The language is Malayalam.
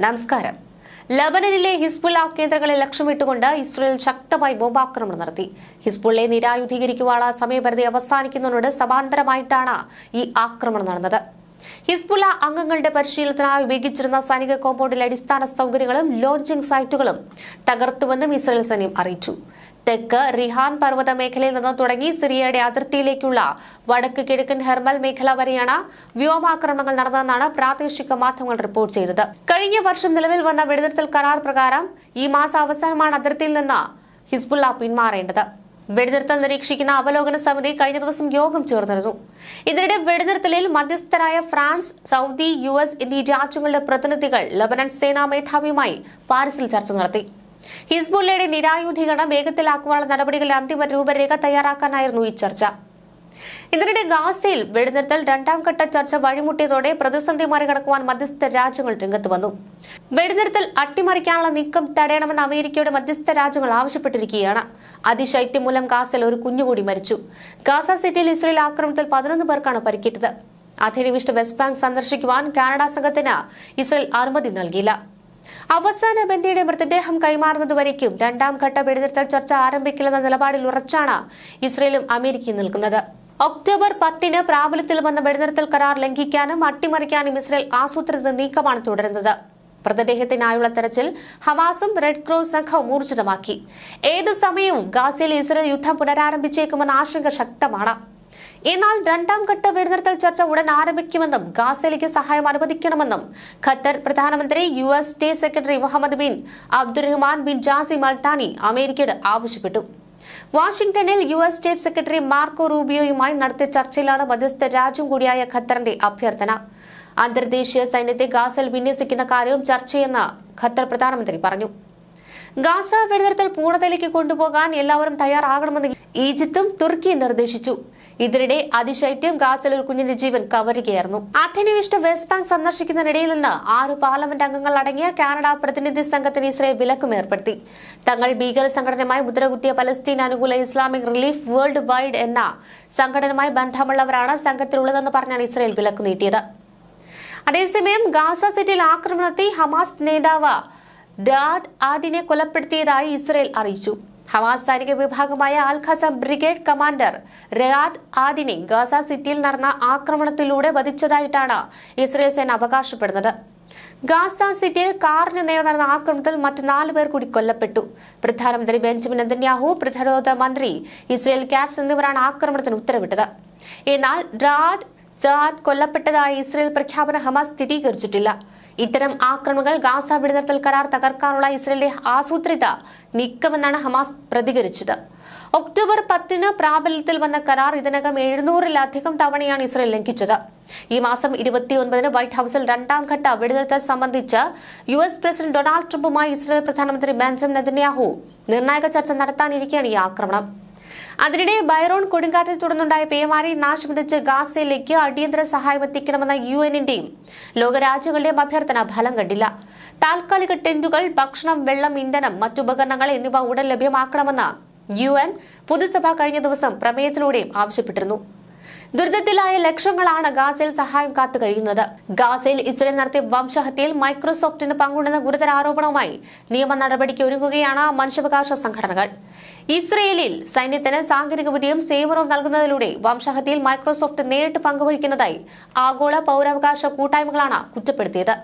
നമസ്കാരം. ലബനനിലെ ഹിസ്ബുള്ള കേന്ദ്രങ്ങളെ ലക്ഷ്യമിട്ടുകൊണ്ട് ഇസ്രയേൽ ശക്തമായി ബോംബാക്രമണം നടത്തി. ഹിസ്ബുള്ളയെ നിരായുധീകരിക്കുവാനുള്ള സമയപരിധി അവസാനിക്കുന്നതിനോട് സമാന്തരമായിട്ടാണ് ഈ ആക്രമണം നടന്നത്. ഹിസ്ബുള്ള അംഗങ്ങളുടെ പരിശീലനത്തിനായി ഉപയോഗിച്ചിരുന്ന സൈനിക കോമ്പൗണ്ടിലെ അടിസ്ഥാന സൗകര്യങ്ങളും ലോഞ്ചിംഗ് സൈറ്റുകളും തകർത്തുവെന്നും ഇസ്രയേൽ സൈന്യം അറിയിച്ചു. തെക്ക് റിഹാൻ പർവ്വത മേഖലയിൽ നിന്ന് തുടങ്ങി സിറിയയുടെ അതിർത്തിയിലേക്കുള്ള വടക്ക് കിഴക്കൻ ഹെർമൽ മേഖല വരെയാണ് വ്യോമാക്രമണങ്ങൾ നടന്നതെന്നാണ് പ്രാദേശിക മാധ്യമങ്ങൾ റിപ്പോർട്ട് ചെയ്തത്. കഴിഞ്ഞ വർഷം നിലവിൽ വന്ന വെടിനിർത്തൽ കരാർ പ്രകാരം ഈ മാസം അവസാനമാണ് അതിർത്തിയിൽ നിന്ന് ഹിസ്ബുള്ള പിന്മാറേണ്ടത്. വെടിനിർത്തൽ നിരീക്ഷിക്കുന്ന അവലോകന സമിതി കഴിഞ്ഞ ദിവസം യോഗം ചേർന്നിരുന്നു. ഇതിനിടെ വെടിനിർത്തലിൽ മധ്യസ്ഥരായ ഫ്രാൻസ്, സൗദി, US എന്നീ രാജ്യങ്ങളുടെ പ്രതിനിധികൾ ലബനൻ സേനാ മേധാവിയുമായി പാരീസിൽ ചർച്ച നടത്തി. ഹിസ്ബുള്ളയുടെ നിരായുധീകരണം വേഗത്തിലാക്കുവാനുള്ള നടപടികളുടെ അന്തിമ രൂപരേഖ തയ്യാറാക്കാനായിരുന്നു ഈ ചർച്ച. ഇതിനിടെ ഗാസയിൽ വെടിനിർത്തൽ രണ്ടാം ഘട്ട ചർച്ച വഴിമുട്ടിയതോടെ പ്രതിസന്ധി മറികടക്കുവാൻ മധ്യസ്ഥ രാജ്യങ്ങൾ രംഗത്ത് വന്നു. വെടിനിർത്തൽ അട്ടിമറിക്കാനുള്ള നീക്കം തടയണമെന്ന് അമേരിക്കയുടെ മധ്യസ്ഥ രാജ്യങ്ങൾ ആവശ്യപ്പെട്ടിരിക്കുകയാണ്. അതിശൈത്യം മൂലം ഗാസയിൽ ഒരു കുഞ്ഞുകൂടി മരിച്ചു. ഗാസ സിറ്റിയിൽ ഇസ്രയേൽ ആക്രമണത്തിൽ 11 പേർക്കാണ് പരിക്കേറ്റത്. അധിനിവിഷ്ട വെസ്റ്റ് ബാങ്ക് സന്ദർശിക്കുവാൻ കാനഡ സംഘത്തിന് ഇസ്രയേൽ അനുമതി നൽകിയില്ല. അവസാന ബന്ദിയുടെ മൃതദേഹം കൈമാറുന്നതുവരേക്കും രണ്ടാം ഘട്ട വെടിനിർത്തൽ ചർച്ച ആരംഭിക്കില്ലെന്ന നിലപാടിൽ ഉറച്ചാണ് ഇസ്രയേലും അമേരിക്കയും നിൽക്കുന്നത്. ഒക്ടോബർ 10 പ്രാബല്യത്തിൽ വന്ന വെടിനിർത്തൽ കരാർ ലംഘിക്കാനും അട്ടിമറിക്കാനും ഇസ്രയേൽ ആസൂത്രിത നീക്കമാണ് തുടരുന്നത്. മൃതദേഹത്തിനായുള്ള തെരച്ചിൽ ഹമാസും റെഡ് ക്രോസ് സംഘവും ഊർജിതമാക്കി. ഏതു സമയവും ഗാസയിൽ ഇസ്രയേൽ യുദ്ധം പുനരാരംഭിച്ചേക്കുമെന്ന ആശങ്ക ശക്തമാണ്. എന്നാൽ രണ്ടാം ഘട്ട വെടിനിർത്തൽ ചർച്ച ഉടൻ ആരംഭിക്കുമെന്നും ഗാസയിലേക്ക് സഹായം അനുവദിക്കണമെന്നും ഖത്തർ പ്രധാനമന്ത്രി US state secretary Mohammed bin Abdulrahman bin Jassim Al Thani അമേരിക്കയോട് ആവശ്യപ്പെട്ടു. വാഷിംഗ്ടണിൽ US സ്റ്റേറ്റ് സെക്രട്ടറി മാർക്കോ റൂബിയോയുമായി നടത്തിയ ചർച്ചയിലാണ് മധ്യസ്ഥ രാജ്യം കൂടിയായ ഖത്തറിന്റെ അഭ്യർത്ഥന. അന്തർദേശീയ സൈന്യത്തെ ഗാസയിൽ വിന്യസിക്കുന്ന കാര്യവും ചർച്ചയെന്ന് ഖത്തർ പ്രധാനമന്ത്രി പറഞ്ഞു. ഗാസ വെടിനിർത്തൽ പൂർണ്ണതയിലേക്ക് കൊണ്ടുപോകാൻ എല്ലാവരും തയ്യാറാകണമെന്ന് ഈജിപ്തും തുർക്കിയും നിർദ്ദേശിച്ചു. ഇതിനിടെ അതിശൈത്യം ഗാസയിൽ ഒരു കുഞ്ഞിന്റെ ജീവൻ കവരുകയായിരുന്നു. അധിനിവിഷ്ട വെസ്റ്റ് ബാങ്ക് സന്ദർശിക്കുന്നതിനിടയിൽ നിന്ന് 6 പാർലമെന്റ് അംഗങ്ങൾ അടങ്ങിയ കാനഡ പ്രതിനിധി സംഘത്തിന് ഇസ്രയേൽ വിലക്കും ഏർപ്പെടുത്തി. തങ്ങൾ ഭീകര സംഘടനയുമായി മുദ്രകുത്തിയ പലസ്തീൻ അനുകൂല ഇസ്ലാമിക് റിലീഫ് വേൾഡ് വൈഡ് എന്ന സംഘടനയുമായി ബന്ധമുള്ളവരാണ് സംഘത്തിലുള്ളതെന്ന് പറഞ്ഞാണ് ഇസ്രയേൽ വിലക്ക് നീട്ടിയത്. അതേസമയം ഗാസ സിറ്റിയിൽ ആക്രമണം നടത്തി ഹമാസ് നേതാവ് റയാദ് ആദിനെ കൊലപ്പെടുത്തിയതായി ഇസ്രയേൽ അറിയിച്ചു. ഹമാസ് സൈനിക വിഭാഗമായ അൽ ഖസം ബ്രിഗേഡ് കമാൻഡർ റയാദ് ആദിനെ ഗാസ സിറ്റിയിൽ നടന്ന ആക്രമണത്തിലൂടെ വധിച്ചതായിട്ടാണ് ഇസ്രയേൽ സേന അവകാശപ്പെടുന്നത്. ഗാസ സിറ്റിയിൽ കാറിന് നേരെ നടന്ന ആക്രമണത്തിൽ മറ്റ് 4 പേർ കൂടി കൊല്ലപ്പെട്ടു. പ്രധാനമന്ത്രി ബെഞ്ചമിൻ നെതന്യാഹു, പ്രതിരോധ മന്ത്രി ഇസ്രയേൽ കാറ്റ്സ് എന്നിവരാണ് ആക്രമണത്തിന് ഉത്തരവിട്ടത്. എന്നാൽ റയാദ് കൊല്ലപ്പെട്ടതായി ഇസ്രയേൽ പ്രഖ്യാപനം ഹമാസ് സ്ഥിരീകരിച്ചിട്ടില്ല. ഇത്തരം ആക്രമണങ്ങൾ ഗാസ വെടിനിർത്തൽ കരാർ തകർക്കാനുള്ള ഇസ്രയേലിന്റെ ആസൂത്രിത നീക്കമെന്നാണ് ഹമാസ് പ്രതികരിച്ചത്. ഒക്ടോബർ 10 പ്രാബല്യത്തിൽ വന്ന കരാർ ഇതിനകം 700-ലധികം തവണയാണ് ഇസ്രയേൽ ലംഘിച്ചത്. ഈ മാസം 29 വൈറ്റ് ഹൌസിൽ രണ്ടാം ഘട്ട വെടിനിർത്തൽ സംബന്ധിച്ച് US പ്രസിഡന്റ് ഡൊണാൾഡ് ട്രംപുമായി ഇസ്രയേൽ പ്രധാനമന്ത്രി ബെഞ്ചമിൻ നെതന്യാഹു നിർണായക ചർച്ച നടത്താനിരിക്കെയാണ് ഈ ആക്രമണം. അതിനിടെ ബൈറോൺ കൊടുങ്കാറ്റിൽ തുടർന്നുണ്ടായ പേമാരി നാശം വിതച്ച് ഗാസയിലേക്ക് അടിയന്തര സഹായം എത്തിക്കണമെന്ന UN-ന്റെയും ലോകരാജ്യങ്ങളുടെയും അഭ്യർത്ഥന ഫലം കണ്ടില്ല. താൽക്കാലിക ടെന്റുകൾ, ഭക്ഷണം, വെള്ളം, ഇന്ധനം, മറ്റുപകരണങ്ങൾ എന്നിവ ഉടൻ ലഭ്യമാക്കണമെന്ന് UN പൊതുസഭ കഴിഞ്ഞ ദിവസം പ്രമേയത്തിലൂടെയും ആവശ്യപ്പെട്ടിരുന്നു. ദുരിതത്തിലായ ലക്ഷങ്ങളാണ് ഗാസയിൽ സഹായം കാത്തു കഴിയുന്നത്. ഗാസയിൽ ഇസ്രയേൽ നടത്തിയ വംശഹത്യയിൽ മൈക്രോസോഫ്റ്റിന് പങ്കുണ്ടെന്ന ഗുരുതര ആരോപണവുമായി നിയമ നടപടിക്ക് ഒരുങ്ങുകയാണ് മനുഷ്യാവകാശ സംഘടനകൾ. ഇസ്രയേലിൽ സൈന്യത്തിന് സാങ്കേതികവിദ്യയും സേവനവും നൽകുന്നതിലൂടെ വംശഹത്യയിൽ മൈക്രോസോഫ്റ്റ് നേരിട്ട് പങ്കുവഹിക്കുന്നതായി ആഗോള പൗരാവകാശ കൂട്ടായ്മകളാണ് കുറ്റപ്പെടുത്തിയത്.